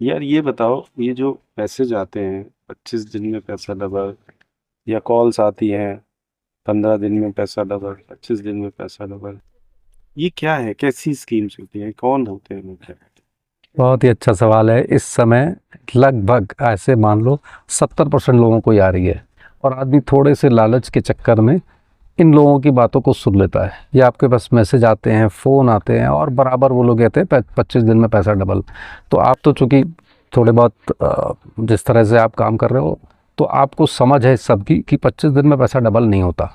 यार ये बताओ, ये जो मैसेज आते हैं 25 दिन में पैसा डबल, या कॉल्स आती हैं 15 दिन में पैसा डबल, 25 दिन में पैसा डबल, ये क्या है? कैसी स्कीम्स होती हैं? कौन होते हैं लोग? बहुत ही अच्छा सवाल है। इस समय लगभग ऐसे मान लो 70% लोगों को ही आ रही है, और आदमी थोड़े से लालच के चक्कर में इन लोगों की बातों को सुन लेता है। ये आपके पास मैसेज आते हैं, फ़ोन आते हैं, और बराबर वो लोग कहते हैं 25 दिन में पैसा डबल। तो आप तो चूँकि थोड़े बहुत जिस तरह से आप काम कर रहे हो, तो आपको समझ है इस सब की कि 25 दिन में पैसा डबल नहीं होता।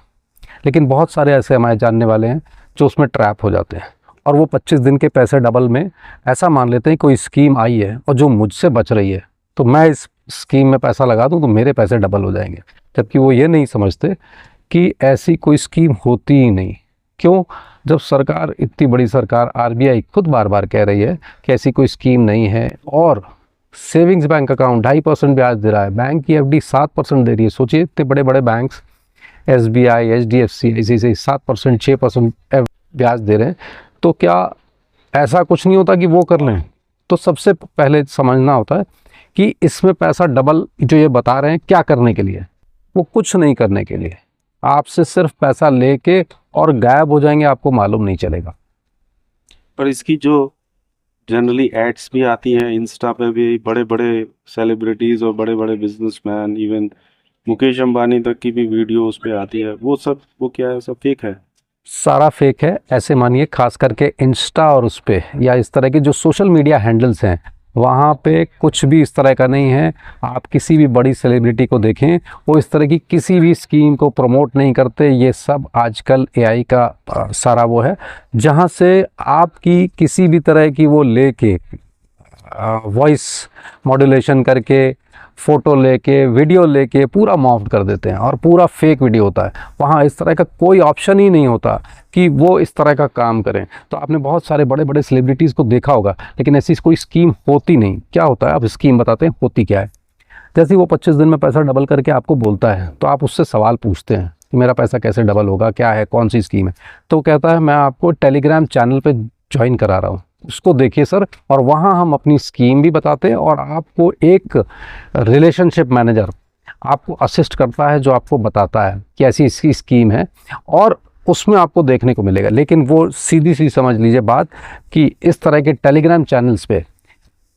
लेकिन बहुत सारे ऐसे हमारे जानने वाले हैं जो उसमें ट्रैप हो जाते हैं, और वो 25 दिन के पैसे डबल में ऐसा मान लेते हैं कोई स्कीम आई है और जो मुझसे बच रही है, तो मैं इस स्कीम में पैसा लगा दूं तो मेरे पैसे डबल हो जाएंगे। जबकि वो ये नहीं समझते कि ऐसी कोई स्कीम होती ही नहीं। क्यों? जब सरकार, इतनी बड़ी सरकार आरबीआई खुद बार बार कह रही है कि ऐसी कोई स्कीम नहीं है, और सेविंग्स बैंक अकाउंट 2.5% ब्याज दे रहा है, बैंक की एफडी 7% दे रही है। सोचिए, इतने बड़े बड़े बैंक्स, एसबीआई, एचडीएफसी, ऐसे 7%, 6% ब्याज दे रहे हैं, तो क्या ऐसा कुछ नहीं होता कि वो कर लें? तो सबसे पहले समझना होता है कि इसमें पैसा डबल जो ये बता रहे हैं क्या करने के लिए। वो कुछ नहीं करने के लिए, आपसे सिर्फ पैसा लेके और गायब हो जाएंगे, आपको मालूम नहीं चलेगा। पर इसकी जो जनरली एड्स भी आती हैं इंस्टा पे भी, बड़े बड़े सेलिब्रिटीज और बड़े बड़े बिजनेसमैन, इवन मुकेश अंबानी तक की भी वीडियो उस पे आती है, वो सब वो क्या है? सब फेक है? सारा फेक है। ऐसे मानिए, खास करके इंस्टा और उस पे या इस तरह के जो सोशल मीडिया हैंडल्स हैं, वहाँ पे कुछ भी इस तरह का नहीं है। आप किसी भी बड़ी सेलिब्रिटी को देखें, वो इस तरह की किसी भी स्कीम को प्रमोट नहीं करते। ये सब आजकल एआई का सारा वो है, जहाँ से आपकी किसी भी तरह की वो लेके वॉइस मॉड्यूलेशन करके, फ़ोटो लेके, वीडियो लेके पूरा मॉफ्ड कर देते हैं, और पूरा फेक वीडियो होता है। वहाँ इस तरह का कोई ऑप्शन ही नहीं होता कि वो इस तरह का काम करें। तो आपने बहुत सारे बड़े बड़े सेलिब्रिटीज़ को देखा होगा, लेकिन ऐसी कोई स्कीम होती नहीं। क्या होता है, आप स्कीम बताते हैं, होती क्या है। जैसे ही वो 25 दिन में पैसा डबल करके आपको बोलता है, तो आप उससे सवाल पूछते हैं कि मेरा पैसा कैसे डबल होगा, क्या है, कौन सी स्कीम है। तो वो कहता है, मैं आपको टेलीग्राम चैनल पे ज्वाइन करा रहा हूँ, उसको देखिए सर, और वहाँ हम अपनी स्कीम भी बताते हैं, और आपको एक रिलेशनशिप मैनेजर आपको असिस्ट करता है, जो आपको बताता है कि ऐसी इसकी स्कीम है, और उसमें आपको देखने को मिलेगा। लेकिन वो सीधी सी समझ लीजिए बात, कि इस तरह के टेलीग्राम चैनल्स पे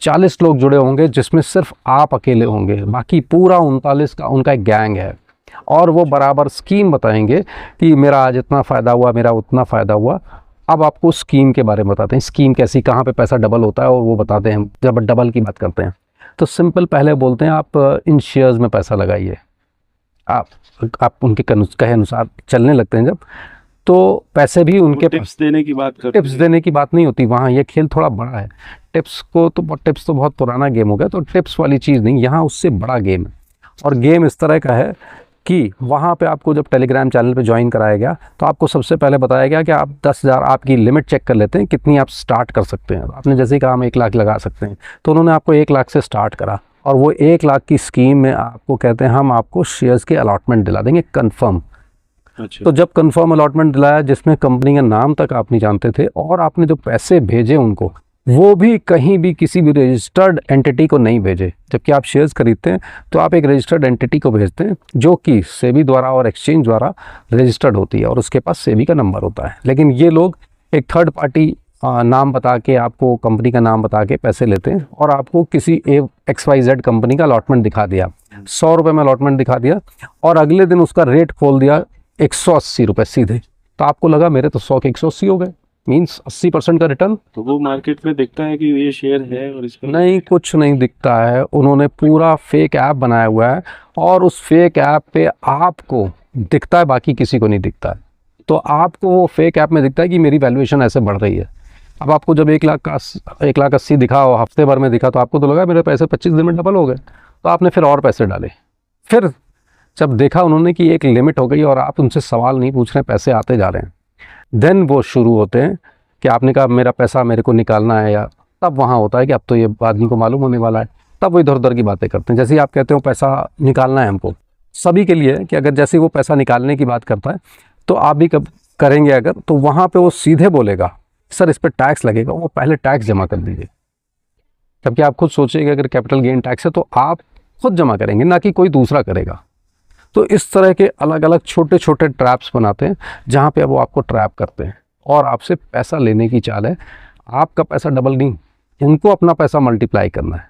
40 लोग जुड़े होंगे, जिसमें सिर्फ आप अकेले होंगे, बाकी पूरा 39 का उनका एक गैंग है, और वो बराबर स्कीम बताएंगे कि मेरा आज इतना फ़ायदा हुआ, मेरा उतना फ़ायदा हुआ। अब आपको स्कीम के बारे में बताते हैं, स्कीम कैसी, कहाँ पे पैसा डबल होता है, और वो बताते हैं। जब डबल की बात करते हैं, तो सिंपल पहले बोलते हैं आप इन शेयर्स में पैसा लगाइए। आप आप उनके कहे अनुसार चलने लगते हैं जब, तो पैसे भी वो उनके टिप्स देने की बात करते टिप्स हैं? देने की बात नहीं होती वहाँ। ये खेल थोड़ा बड़ा है। टिप्स तो बहुत पुराना गेम हो गया, तो टिप्स वाली चीज़ नहीं, यहाँ उससे बड़ा गेम है। और गेम इस तरह का है कि वहाँ पे आपको जब टेलीग्राम चैनल पे ज्वाइन कराया गया, तो आपको सबसे पहले बताया गया कि आप 10,000 आपकी लिमिट चेक कर लेते हैं, कितनी आप स्टार्ट कर सकते हैं। आपने जैसे ही कहा हम 1 लाख लगा सकते हैं, तो उन्होंने आपको 1 लाख से स्टार्ट करा, और वो 1 लाख की स्कीम में आपको कहते हैं हम आपको शेयर्स के अलॉटमेंट दिला देंगे कन्फर्म। अच्छा। तो जब कंफर्म अलॉटमेंट दिलाया, जिसमें कंपनी का नाम तक आप नहीं जानते थे, और आपने जो पैसे भेजे उनको, वो भी कहीं भी किसी भी रजिस्टर्ड एंटिटी को नहीं भेजे। जबकि आप शेयर्स खरीदते हैं तो आप एक रजिस्टर्ड एंटिटी को भेजते हैं, जो कि सेबी द्वारा और एक्सचेंज द्वारा रजिस्टर्ड होती है, और उसके पास सेबी का नंबर होता है। लेकिन ये लोग एक थर्ड पार्टी नाम बता के, आपको कंपनी का नाम बता के पैसे लेते हैं, और आपको किसी XYZ कंपनी का अलॉटमेंट दिखा दिया, 100 रुपये में अलॉटमेंट दिखा दिया, और अगले दिन उसका रेट खोल दिया 180 रुपये सीधे। तो आपको लगा मेरे तो 100 के 180 हो गए, मीन्स 80% का रिटर्न। तो वो मार्केट में दिखता है कि ये शेयर है और इसका नहीं, कुछ नहीं दिखता है। उन्होंने पूरा फेक ऐप बनाया हुआ है, और उस फेक ऐप पे आपको दिखता है, बाकी किसी को नहीं दिखता है। तो आपको वो फेक ऐप में दिखता है कि मेरी वैल्यूएशन ऐसे बढ़ रही है। अब आपको जब 1,80,000 दिखा और हफ्ते भर में दिखा, तो आपको तो लगा मेरे पैसे 25 दिन में डबल हो गए। तो आपने फिर और पैसे डाले। फिर जब देखा उन्होंने कि एक लिमिट हो गई और आप उनसे सवाल नहीं पूछ रहे, पैसे आते जा रहे हैं, देन वो शुरू होते हैं कि आपने कहा मेरा पैसा मेरे को निकालना है, या तब वहाँ होता है कि अब तो ये आदमी को मालूम होने वाला है। तब वो इधर उधर की बातें करते हैं। जैसे ही आप कहते हो पैसा निकालना है हमको, सभी के लिए, कि अगर जैसे ही वो पैसा निकालने की बात करता है, तो आप भी कब करेंगे अगर, तो वहाँ पे वो सीधे बोलेगा सर इस पर टैक्स लगेगा, वो पहले टैक्स जमा कर दीजिए। जबकि आप खुद सोचिएगा अगर कैपिटल गेन टैक्स है तो आप खुद जमा करेंगे, ना कि कोई दूसरा करेगा। तो इस तरह के अलग अलग छोटे छोटे ट्रैप्स बनाते हैं जहाँ पे वो आपको ट्रैप करते हैं और आपसे पैसा लेने की चाल है। आपका पैसा डबल नहीं, उनको अपना पैसा मल्टीप्लाई करना है।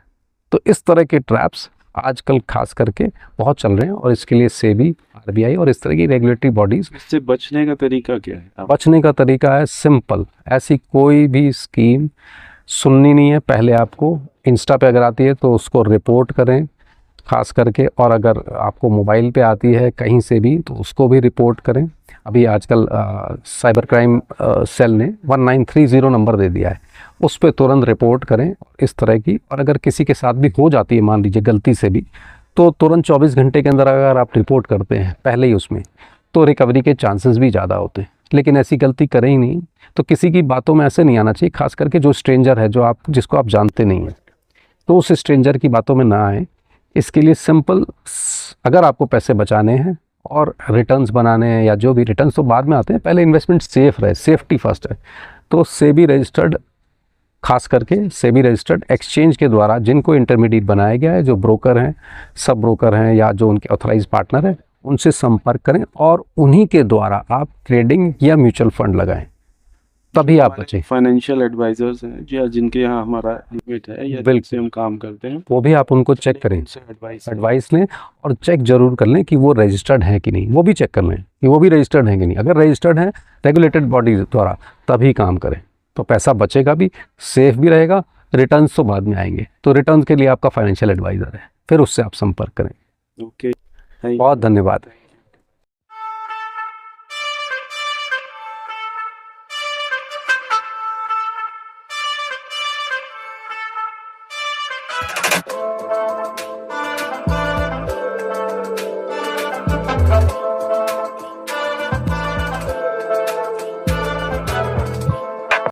तो इस तरह के ट्रैप्स आजकल खास करके बहुत चल रहे हैं और इसके लिए सेबी, आरबीआई और इस तरह की रेगुलेटरी बॉडीज़। इससे बचने का तरीका क्या है? बचने का तरीका है सिंपल, ऐसी कोई भी स्कीम सुननी नहीं है। पहले आपको इंस्टा पे अगर आती है तो उसको रिपोर्ट करें खास करके, और अगर आपको मोबाइल पे आती है कहीं से भी तो उसको भी रिपोर्ट करें। अभी आजकल साइबर क्राइम सेल ने 1930 नंबर दे दिया है, उस पर तुरंत रिपोर्ट करें इस तरह की। और अगर किसी के साथ भी हो जाती है मान लीजिए गलती से भी, तो तुरंत 24 घंटे के अंदर अगर आप रिपोर्ट करते हैं पहले ही उसमें, तो रिकवरी के चांसेस भी ज़्यादा होते हैं। लेकिन ऐसी गलती करें ही नहीं, तो किसी की बातों में ऐसे नहीं आना चाहिए, खास करके जो स्ट्रेंजर है, जो आप जिसको आप जानते नहीं हैं, तो उस स्ट्रेंजर की बातों में ना आए। इसके लिए सिंपल, अगर आपको पैसे बचाने हैं और रिटर्न्स बनाने हैं, या जो भी रिटर्न्स तो बाद में आते हैं, पहले इन्वेस्टमेंट सेफ रहे, सेफ्टी फर्स्ट है। तो सेबी रजिस्टर्ड, खास करके सेबी रजिस्टर्ड एक्सचेंज के द्वारा जिनको इंटरमीडिएट बनाया गया है, जो ब्रोकर हैं, सब ब्रोकर हैं, या जो उनके ऑथराइज पार्टनर हैं, उनसे संपर्क करें और उन्हीं के द्वारा आप ट्रेडिंग या म्यूचुअल फंड लगाएं, तभी आप बचें। फाइनेंशियल एडवाइजर्स हैं या जिनके यहाँ हमारा लिमिट है या जिनसे हम काम करते हैं, वो भी आप उनको चेक करें, उनसे एडवाइस लें और चेक जरूर कर लें कि वो रजिस्टर्ड है कि नहीं। वो भी चेक कर लें कि वो भी रजिस्टर्ड है कि नहीं। अगर रजिस्टर्ड है रेगुलेटेड बॉडी द्वारा, तभी काम करें, तो पैसा बचेगा भी, सेफ भी रहेगा। रिटर्न्स तो बाद में आएंगे, तो रिटर्न्स के लिए आपका फाइनेंशियल एडवाइज़र है, फिर उससे आप संपर्क करें। ओके, बहुत धन्यवाद।